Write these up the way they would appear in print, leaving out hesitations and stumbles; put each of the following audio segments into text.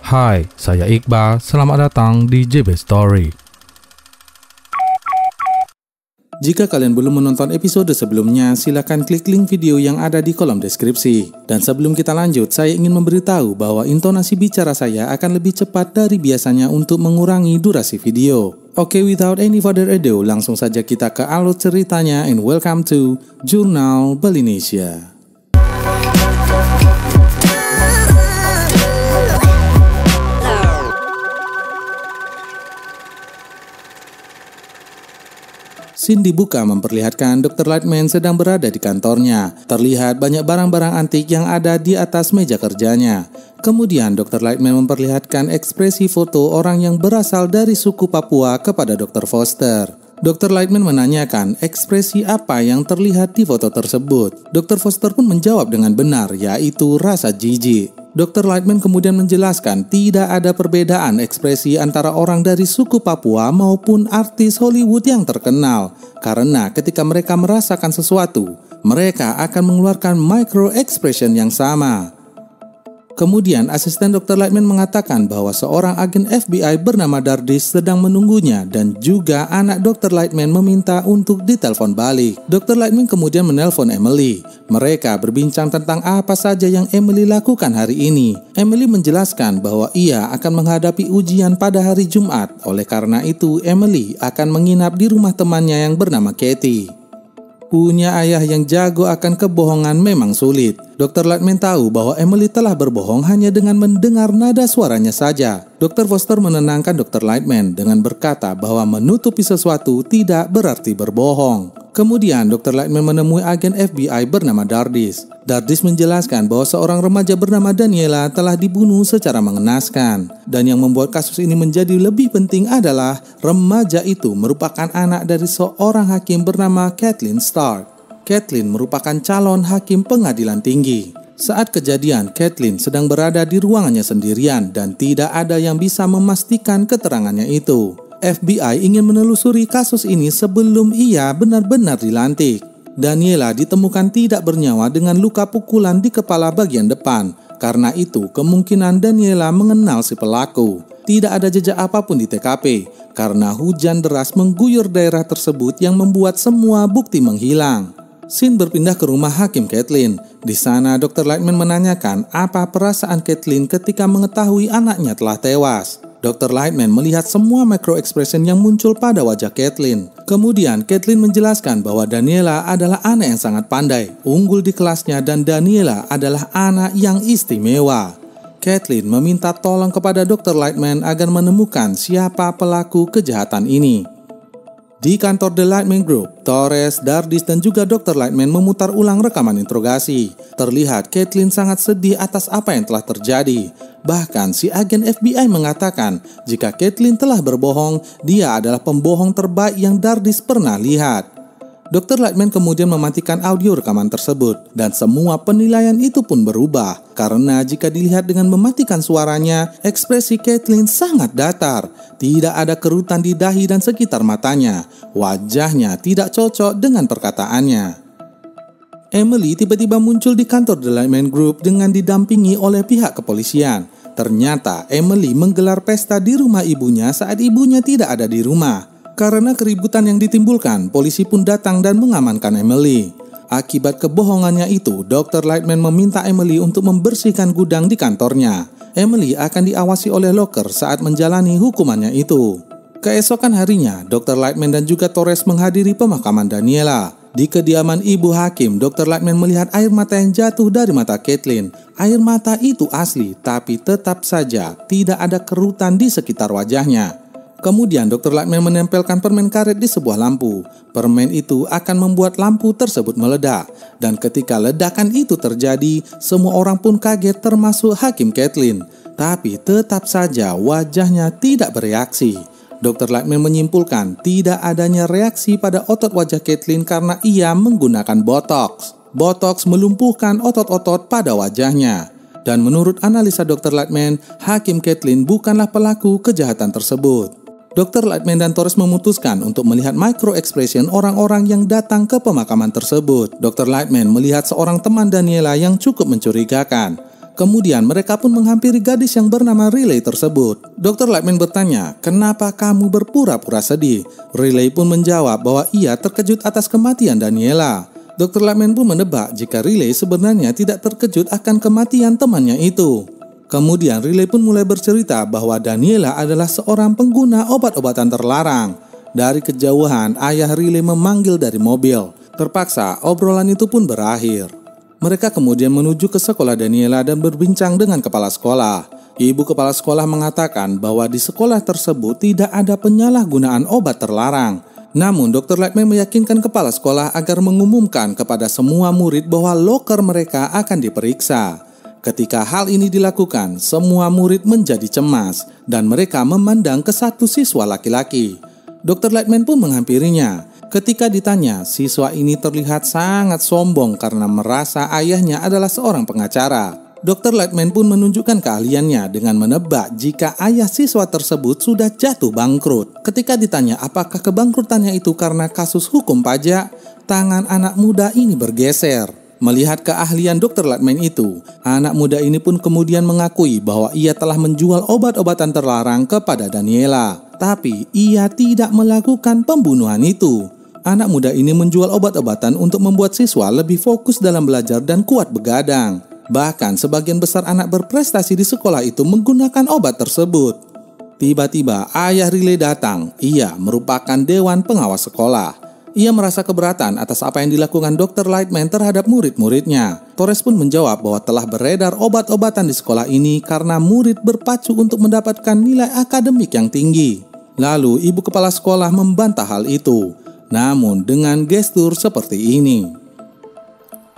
Hai, saya Iqbal. Selamat datang di JB Story. Jika kalian belum menonton episode sebelumnya, silakan klik link video yang ada di kolom deskripsi. Dan sebelum kita lanjut, saya ingin memberitahu bahwa intonasi bicara saya akan lebih cepat dari biasanya untuk mengurangi durasi video. Oke, without any further ado, langsung saja kita ke alur ceritanya and welcome to Jurnal Balinesia. Scene dibuka memperlihatkan Dr. Lightman sedang berada di kantornya. Terlihat banyak barang-barang antik yang ada di atas meja kerjanya. Kemudian Dr. Lightman memperlihatkan ekspresi foto orang yang berasal dari suku Papua kepada Dr. Foster. Dr. Lightman menanyakan ekspresi apa yang terlihat di foto tersebut. Dr. Foster pun menjawab dengan benar, yaitu rasa jijik. Dr. Lightman kemudian menjelaskan tidak ada perbedaan ekspresi antara orang dari suku Papua maupun artis Hollywood yang terkenal. Karena ketika mereka merasakan sesuatu, mereka akan mengeluarkan micro expression yang sama. Kemudian asisten Dr. Lightman mengatakan bahwa seorang agen FBI bernama Dardis sedang menunggunya dan juga anak Dr. Lightman meminta untuk ditelepon balik. Dr. Lightman kemudian menelpon Emily. Mereka berbincang tentang apa saja yang Emily lakukan hari ini. Emily menjelaskan bahwa ia akan menghadapi ujian pada hari Jumat. Oleh karena itu, Emily akan menginap di rumah temannya yang bernama Katie. Punya ayah yang jago akan kebohongan memang sulit. Dr. Lightman tahu bahwa Emily telah berbohong hanya dengan mendengar nada suaranya saja. Dr. Foster menenangkan Dr. Lightman dengan berkata bahwa menutupi sesuatu tidak berarti berbohong. Kemudian Dr. Lightman menemui agen FBI bernama Dardis. Dardis menjelaskan bahwa seorang remaja bernama Daniela telah dibunuh secara mengenaskan. Dan yang membuat kasus ini menjadi lebih penting adalah remaja itu merupakan anak dari seorang hakim bernama Kathleen Stark. Kathleen merupakan calon hakim pengadilan tinggi. Saat kejadian, Kathleen sedang berada di ruangannya sendirian dan tidak ada yang bisa memastikan keterangannya itu. FBI ingin menelusuri kasus ini sebelum ia benar-benar dilantik. Daniela ditemukan tidak bernyawa dengan luka pukulan di kepala bagian depan. Karena itu, kemungkinan Daniela mengenal si pelaku. Tidak ada jejak apapun di TKP, karena hujan deras mengguyur daerah tersebut yang membuat semua bukti menghilang. Scene berpindah ke rumah hakim Kathleen. Di sana, Dr. Lightman menanyakan apa perasaan Kathleen ketika mengetahui anaknya telah tewas. Dr. Lightman melihat semua micro expression yang muncul pada wajah Kathleen. Kemudian, Kathleen menjelaskan bahwa Daniela adalah anak yang sangat pandai, unggul di kelasnya, dan Daniela adalah anak yang istimewa. Kathleen meminta tolong kepada Dr. Lightman agar menemukan siapa pelaku kejahatan ini. Di kantor The Lightman Group, Torres, Dardis, dan juga Dr. Lightman memutar ulang rekaman interogasi. Terlihat Kathleen sangat sedih atas apa yang telah terjadi. Bahkan si agen FBI mengatakan jika Kathleen telah berbohong, dia adalah pembohong terbaik yang Dardis pernah lihat. Dr. Lightman kemudian mematikan audio rekaman tersebut dan semua penilaian itu pun berubah. Karena jika dilihat dengan mematikan suaranya, ekspresi Kathleen sangat datar. Tidak ada kerutan di dahi dan sekitar matanya. Wajahnya tidak cocok dengan perkataannya. Emily tiba-tiba muncul di kantor The Lightman Group dengan didampingi oleh pihak kepolisian. Ternyata Emily menggelar pesta di rumah ibunya saat ibunya tidak ada di rumah. Karena keributan yang ditimbulkan, polisi pun datang dan mengamankan Emily. Akibat kebohongannya itu, Dr. Lightman meminta Emily untuk membersihkan gudang di kantornya. Emily akan diawasi oleh loker saat menjalani hukumannya itu. Keesokan harinya, Dr. Lightman dan juga Torres menghadiri pemakaman Daniela. Di kediaman ibu hakim, Dr. Lightman melihat air mata yang jatuh dari mata Kathleen. Air mata itu asli, tapi tetap saja tidak ada kerutan di sekitar wajahnya. Kemudian Dr. Lightman menempelkan permen karet di sebuah lampu. Permen itu akan membuat lampu tersebut meledak. Dan ketika ledakan itu terjadi, semua orang pun kaget termasuk hakim Kathleen. Tapi tetap saja wajahnya tidak bereaksi. Dr. Lightman menyimpulkan tidak adanya reaksi pada otot wajah Kathleen karena ia menggunakan botox. Botox melumpuhkan otot-otot pada wajahnya. Dan menurut analisa Dr. Lightman, hakim Kathleen bukanlah pelaku kejahatan tersebut. Dr. Lightman dan Torres memutuskan untuk melihat micro expression orang-orang yang datang ke pemakaman tersebut. Dr. Lightman melihat seorang teman Daniela yang cukup mencurigakan. Kemudian mereka pun menghampiri gadis yang bernama Riley tersebut. Dr. Lightman bertanya, "Kenapa kamu berpura-pura sedih?" Riley pun menjawab bahwa ia terkejut atas kematian Daniela. Dr. Lightman pun menebak jika Riley sebenarnya tidak terkejut akan kematian temannya itu. Kemudian Riley pun mulai bercerita bahwa Daniela adalah seorang pengguna obat-obatan terlarang. Dari kejauhan, ayah Riley memanggil dari mobil. Terpaksa, obrolan itu pun berakhir. Mereka kemudian menuju ke sekolah Daniela dan berbincang dengan kepala sekolah. Ibu kepala sekolah mengatakan bahwa di sekolah tersebut tidak ada penyalahgunaan obat terlarang. Namun Dr. Lightman meyakinkan kepala sekolah agar mengumumkan kepada semua murid bahwa loker mereka akan diperiksa. Ketika hal ini dilakukan, semua murid menjadi cemas dan mereka memandang ke satu siswa laki-laki. Dr. Lightman pun menghampirinya. Ketika ditanya, siswa ini terlihat sangat sombong karena merasa ayahnya adalah seorang pengacara. Dr. Lightman pun menunjukkan keahliannya dengan menebak jika ayah siswa tersebut sudah jatuh bangkrut. Ketika ditanya apakah kebangkrutannya itu karena kasus hukum pajak, tangan anak muda ini bergeser. Melihat keahlian Dr. Lightman itu, anak muda ini pun kemudian mengakui bahwa ia telah menjual obat-obatan terlarang kepada Daniela. Tapi ia tidak melakukan pembunuhan itu. Anak muda ini menjual obat-obatan untuk membuat siswa lebih fokus dalam belajar dan kuat begadang. Bahkan sebagian besar anak berprestasi di sekolah itu menggunakan obat tersebut. Tiba-tiba ayah Riley datang. Ia merupakan dewan pengawas sekolah. Ia merasa keberatan atas apa yang dilakukan Dr. Lightman terhadap murid-muridnya. Torres pun menjawab bahwa telah beredar obat-obatan di sekolah ini karena murid berpacu untuk mendapatkan nilai akademik yang tinggi. Lalu ibu kepala sekolah membantah hal itu. Namun dengan gestur seperti ini.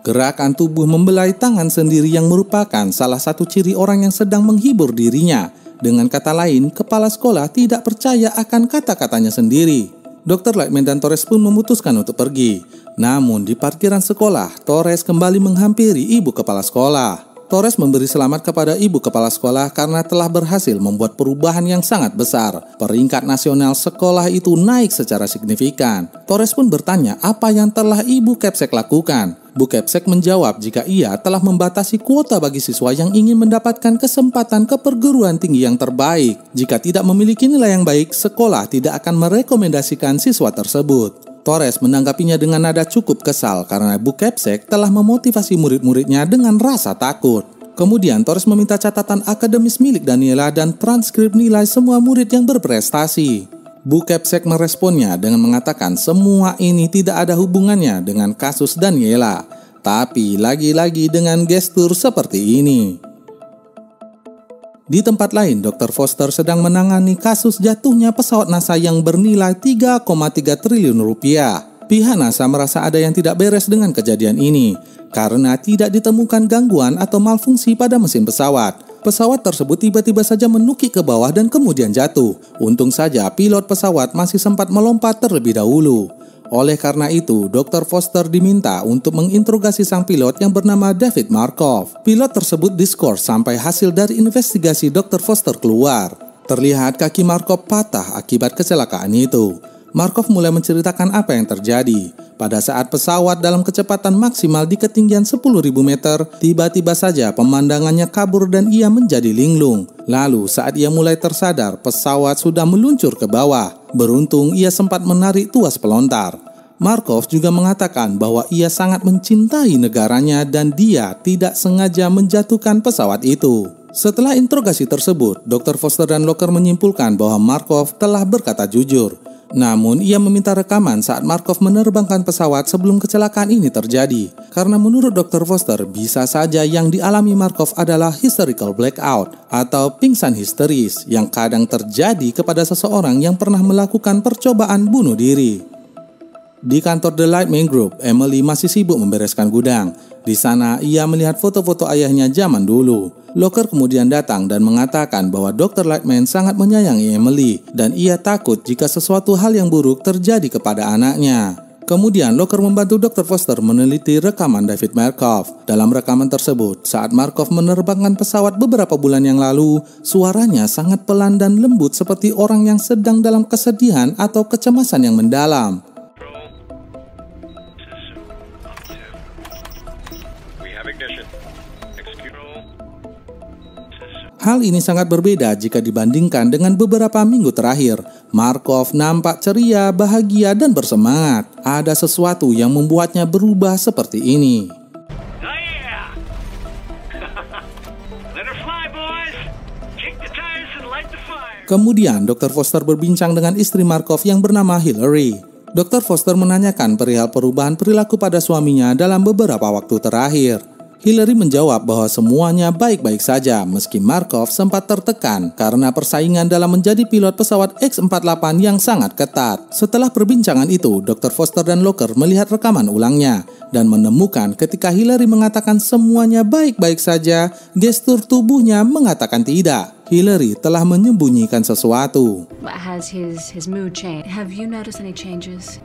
Gerakan tubuh membelai tangan sendiri yang merupakan salah satu ciri orang yang sedang menghibur dirinya. Dengan kata lain, kepala sekolah tidak percaya akan kata-katanya sendiri. Dr. Lightman dan Torres pun memutuskan untuk pergi. Namun di parkiran sekolah, Torres kembali menghampiri ibu kepala sekolah. Torres memberi selamat kepada ibu kepala sekolah karena telah berhasil membuat perubahan yang sangat besar. Peringkat nasional sekolah itu naik secara signifikan. Torres pun bertanya apa yang telah ibu Kepsek lakukan. Bu Kepsek menjawab jika ia telah membatasi kuota bagi siswa yang ingin mendapatkan kesempatan ke perguruan tinggi yang terbaik. Jika tidak memiliki nilai yang baik, sekolah tidak akan merekomendasikan siswa tersebut. Torres menanggapinya dengan nada cukup kesal karena Bu Kepsek telah memotivasi murid-muridnya dengan rasa takut. Kemudian Torres meminta catatan akademis milik Daniela dan transkrip nilai semua murid yang berprestasi. Bu Kepsek meresponnya dengan mengatakan semua ini tidak ada hubungannya dengan kasus Daniela, tapi lagi-lagi dengan gestur seperti ini. Di tempat lain, Dr. Foster sedang menangani kasus jatuhnya pesawat NASA yang bernilai 3,3 triliun rupiah. Pihak NASA merasa ada yang tidak beres dengan kejadian ini, karena tidak ditemukan gangguan atau malfungsi pada mesin pesawat. Pesawat tersebut tiba-tiba saja menukik ke bawah dan kemudian jatuh. Untung saja pilot pesawat masih sempat melompat terlebih dahulu. Oleh karena itu, Dr. Foster diminta untuk menginterogasi sang pilot yang bernama David Markov. Pilot tersebut diskors sampai hasil dari investigasi Dr. Foster keluar. Terlihat kaki Markov patah akibat kecelakaan itu. Markov mulai menceritakan apa yang terjadi. Pada saat pesawat dalam kecepatan maksimal di ketinggian 10.000 meter, tiba-tiba saja pemandangannya kabur dan ia menjadi linglung. Lalu saat ia mulai tersadar, pesawat sudah meluncur ke bawah. Beruntung ia sempat menarik tuas pelontar. Markov juga mengatakan bahwa ia sangat mencintai negaranya dan dia tidak sengaja menjatuhkan pesawat itu. Setelah interogasi tersebut, Dr. Foster dan Locker menyimpulkan bahwa Markov telah berkata jujur. Namun ia meminta rekaman saat Markov menerbangkan pesawat sebelum kecelakaan ini terjadi. Karena menurut Dr. Foster, bisa saja yang dialami Markov adalah hysterical blackout atau pingsan histeris yang kadang terjadi kepada seseorang yang pernah melakukan percobaan bunuh diri. Di kantor The Lightman Group, Emily masih sibuk membereskan gudang. Di sana, ia melihat foto-foto ayahnya zaman dulu. Locker kemudian datang dan mengatakan bahwa Dr. Lightman sangat menyayangi Emily dan ia takut jika sesuatu hal yang buruk terjadi kepada anaknya. Kemudian Locker membantu Dr. Foster meneliti rekaman David Markov. Dalam rekaman tersebut, saat Markov menerbangkan pesawat beberapa bulan yang lalu, suaranya sangat pelan dan lembut seperti orang yang sedang dalam kesedihan atau kecemasan yang mendalam. Hal ini sangat berbeda jika dibandingkan dengan beberapa minggu terakhir. Markov nampak ceria, bahagia, dan bersemangat. Ada sesuatu yang membuatnya berubah seperti ini. Kemudian Dr. Foster berbincang dengan istri Markov yang bernama Hillary. Dr. Foster menanyakan perihal perubahan perilaku pada suaminya dalam beberapa waktu terakhir. Hillary menjawab bahwa semuanya baik-baik saja meski Markov sempat tertekan karena persaingan dalam menjadi pilot pesawat X-48 yang sangat ketat. Setelah perbincangan itu, Dr. Foster dan Locker melihat rekaman ulangnya dan menemukan ketika Hillary mengatakan semuanya baik-baik saja, gestur tubuhnya mengatakan tidak. Hillary telah menyembunyikan sesuatu. Has his mood changed? Have you noticed any changes?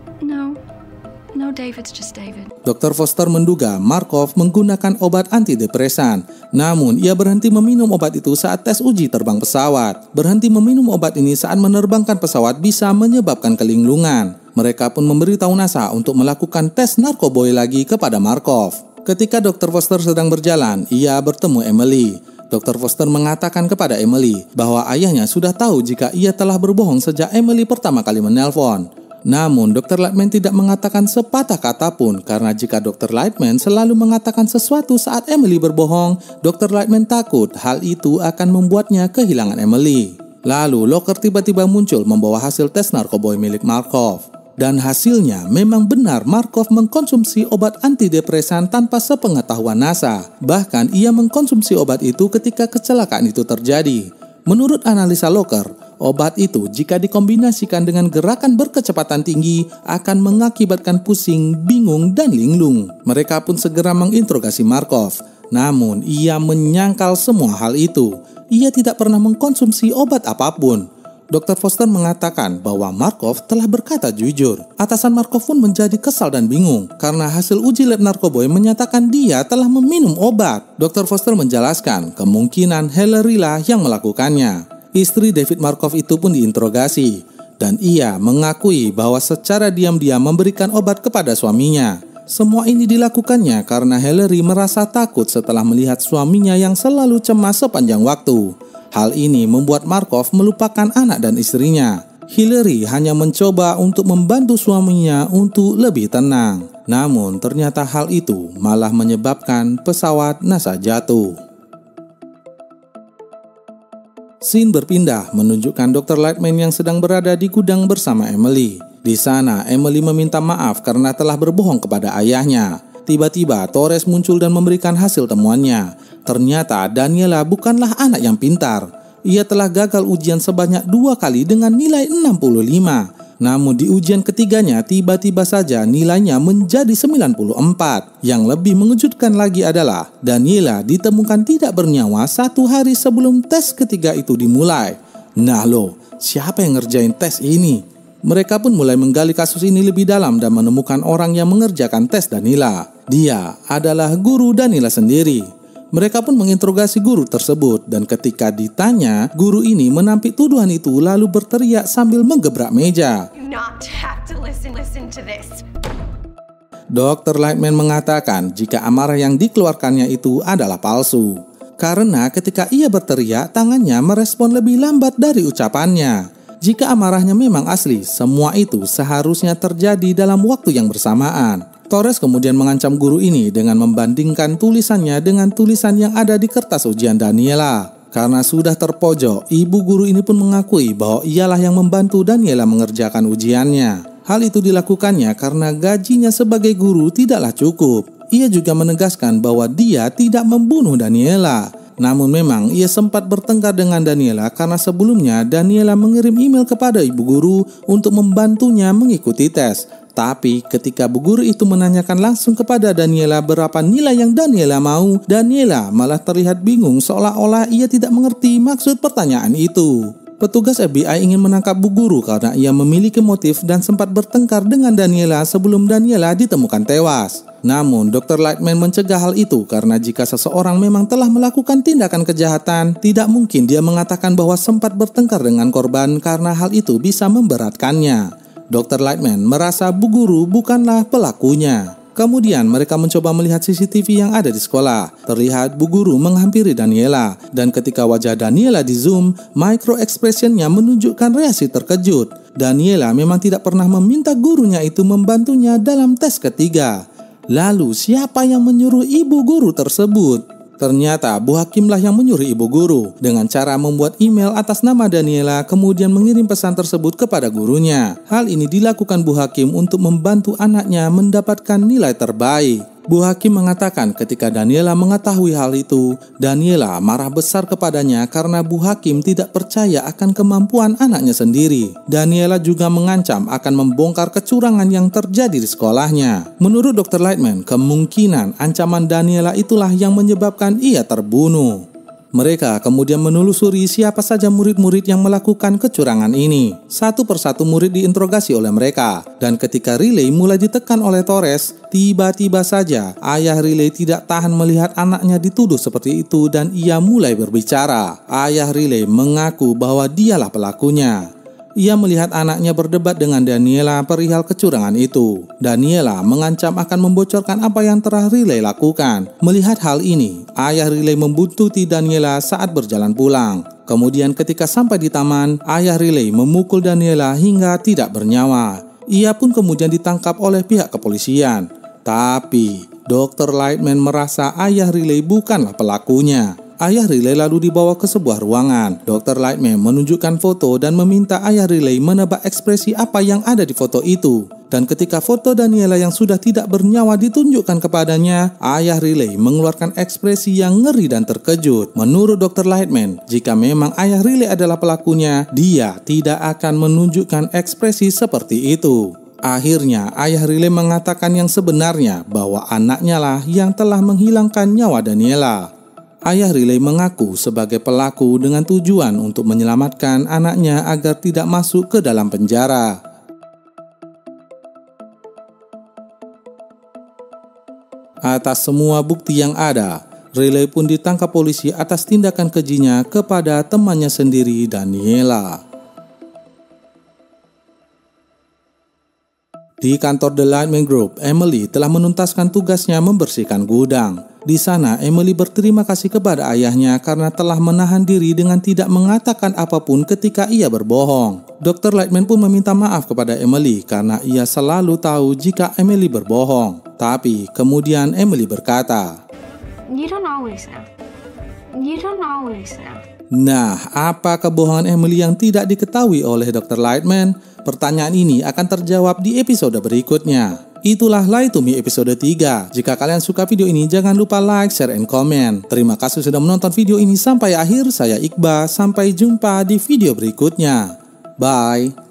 No, David's just David. Dr. Foster menduga Markov menggunakan obat antidepresan. Namun, ia berhenti meminum obat itu saat tes uji terbang pesawat. Berhenti meminum obat ini saat menerbangkan pesawat bisa menyebabkan kelinglungan. Mereka pun memberitahu NASA untuk melakukan tes narkoboy lagi kepada Markov. Ketika Dr. Foster sedang berjalan, ia bertemu Emily. Dr. Foster mengatakan kepada Emily bahwa ayahnya sudah tahu jika ia telah berbohong sejak Emily pertama kali menelpon. Namun, Dr. Lightman tidak mengatakan sepatah kata pun karena jika Dr. Lightman selalu mengatakan sesuatu saat Emily berbohong, Dr. Lightman takut hal itu akan membuatnya kehilangan Emily. Lalu, Locker tiba-tiba muncul membawa hasil tes narkoboy milik Markov. Dan hasilnya memang benar Markov mengkonsumsi obat antidepresan tanpa sepengetahuan NASA. Bahkan, ia mengkonsumsi obat itu ketika kecelakaan itu terjadi. Menurut analisa Locker, obat itu jika dikombinasikan dengan gerakan berkecepatan tinggi akan mengakibatkan pusing, bingung, dan linglung. Mereka pun segera menginterogasi Markov. Namun, ia menyangkal semua hal itu. Ia tidak pernah mengkonsumsi obat apapun. Dr. Foster mengatakan bahwa Markov telah berkata jujur. Atasan Markov pun menjadi kesal dan bingung karena hasil uji lab narkoboy menyatakan dia telah meminum obat. Dr. Foster menjelaskan kemungkinan Hillary lah yang melakukannya. Istri David Markov itu pun diinterogasi dan ia mengakui bahwa secara diam-diam memberikan obat kepada suaminya. Semua ini dilakukannya karena Hillary merasa takut setelah melihat suaminya yang selalu cemas sepanjang waktu. Hal ini membuat Markov melupakan anak dan istrinya. Hillary hanya mencoba untuk membantu suaminya untuk lebih tenang. Namun ternyata hal itu malah menyebabkan pesawat NASA jatuh. Scene berpindah menunjukkan Dr. Lightman yang sedang berada di gudang bersama Emily. Di sana, Emily meminta maaf karena telah berbohong kepada ayahnya. Tiba-tiba, Torres muncul dan memberikan hasil temuannya. Ternyata Daniela bukanlah anak yang pintar. Ia telah gagal ujian sebanyak 2 kali dengan nilai 65. Namun di ujian ketiganya tiba-tiba saja nilainya menjadi 94. Yang lebih mengejutkan lagi adalah Daniela ditemukan tidak bernyawa 1 hari sebelum tes ketiga itu dimulai. Nah loh, siapa yang ngerjain tes ini? Mereka pun mulai menggali kasus ini lebih dalam dan menemukan orang yang mengerjakan tes Daniela. Dia adalah guru Daniela sendiri. Mereka pun menginterogasi guru tersebut dan ketika ditanya, guru ini menampik tuduhan itu lalu berteriak sambil menggebrak meja. Dr. Lightman mengatakan jika amarah yang dikeluarkannya itu adalah palsu. Karena ketika ia berteriak, tangannya merespon lebih lambat dari ucapannya. Jika amarahnya memang asli, semua itu seharusnya terjadi dalam waktu yang bersamaan. Torres kemudian mengancam guru ini dengan membandingkan tulisannya dengan tulisan yang ada di kertas ujian Daniela. Karena sudah terpojok, ibu guru ini pun mengakui bahwa ialah yang membantu Daniela mengerjakan ujiannya. Hal itu dilakukannya karena gajinya sebagai guru tidaklah cukup. Ia juga menegaskan bahwa dia tidak membunuh Daniela. Namun memang ia sempat bertengkar dengan Daniela karena sebelumnya Daniela mengirim email kepada ibu guru untuk membantunya mengikuti tes. Tapi ketika bu guru itu menanyakan langsung kepada Daniela berapa nilai yang Daniela mau, Daniela malah terlihat bingung seolah-olah ia tidak mengerti maksud pertanyaan itu. Petugas FBI ingin menangkap bu guru karena ia memiliki motif dan sempat bertengkar dengan Daniela sebelum Daniela ditemukan tewas. Namun, Dr. Lightman mencegah hal itu karena jika seseorang memang telah melakukan tindakan kejahatan, tidak mungkin dia mengatakan bahwa sempat bertengkar dengan korban karena hal itu bisa memberatkannya. Dr. Lightman merasa bu guru bukanlah pelakunya. Kemudian mereka mencoba melihat CCTV yang ada di sekolah. Terlihat Bu Guru menghampiri Daniela, dan ketika wajah Daniela di zoom, micro expression-nya menunjukkan reaksi terkejut. Daniela memang tidak pernah meminta gurunya itu membantunya dalam tes ketiga. Lalu siapa yang menyuruh ibu guru tersebut? Ternyata Bu Hakimlah yang menyuruh ibu guru dengan cara membuat email atas nama Daniela kemudian mengirim pesan tersebut kepada gurunya. Hal ini dilakukan Bu Hakim untuk membantu anaknya mendapatkan nilai terbaik. Bu Hakim mengatakan ketika Daniela mengetahui hal itu, Daniela marah besar kepadanya karena Bu Hakim tidak percaya akan kemampuan anaknya sendiri. Daniela juga mengancam akan membongkar kecurangan yang terjadi di sekolahnya. Menurut Dr. Lightman, kemungkinan ancaman Daniela itulah yang menyebabkan ia terbunuh. Mereka kemudian menelusuri siapa saja murid-murid yang melakukan kecurangan ini. Satu persatu murid diinterogasi oleh mereka. Dan ketika Riley mulai ditekan oleh Torres, tiba-tiba saja ayah Riley tidak tahan melihat anaknya dituduh seperti itu dan ia mulai berbicara. Ayah Riley mengaku bahwa dialah pelakunya. Ia melihat anaknya berdebat dengan Daniela perihal kecurangan itu. Daniela mengancam akan membocorkan apa yang telah Riley lakukan. Melihat hal ini, ayah Riley membuntuti Daniela saat berjalan pulang. Kemudian ketika sampai di taman, ayah Riley memukul Daniela hingga tidak bernyawa. Ia pun kemudian ditangkap oleh pihak kepolisian. Tapi Dr. Lightman merasa ayah Riley bukanlah pelakunya. Ayah Riley lalu dibawa ke sebuah ruangan. Dr. Lightman menunjukkan foto dan meminta ayah Riley menebak ekspresi apa yang ada di foto itu. Dan ketika foto Daniela yang sudah tidak bernyawa ditunjukkan kepadanya, ayah Riley mengeluarkan ekspresi yang ngeri dan terkejut. Menurut Dr. Lightman, jika memang ayah Riley adalah pelakunya, dia tidak akan menunjukkan ekspresi seperti itu. Akhirnya, ayah Riley mengatakan yang sebenarnya bahwa anaknya lah yang telah menghilangkan nyawa Daniela. Ayah Riley mengaku sebagai pelaku dengan tujuan untuk menyelamatkan anaknya agar tidak masuk ke dalam penjara. Atas semua bukti yang ada, Riley pun ditangkap polisi atas tindakan kejinya kepada temannya sendiri, Daniela. Di kantor The Lightman Group, Emily telah menuntaskan tugasnya membersihkan gudang. Di sana, Emily berterima kasih kepada ayahnya karena telah menahan diri dengan tidak mengatakan apapun ketika ia berbohong. Dr. Lightman pun meminta maaf kepada Emily karena ia selalu tahu jika Emily berbohong. Tapi kemudian Emily berkata, You don't always know. You don't always know. Nah, apa kebohongan Emily yang tidak diketahui oleh Dr. Lightman? Pertanyaan ini akan terjawab di episode berikutnya. Itulah Lie to Me episode 3. Jika kalian suka video ini, jangan lupa like, share, and comment. Terima kasih sudah menonton video ini sampai akhir. Saya Iqbal, sampai jumpa di video berikutnya. Bye.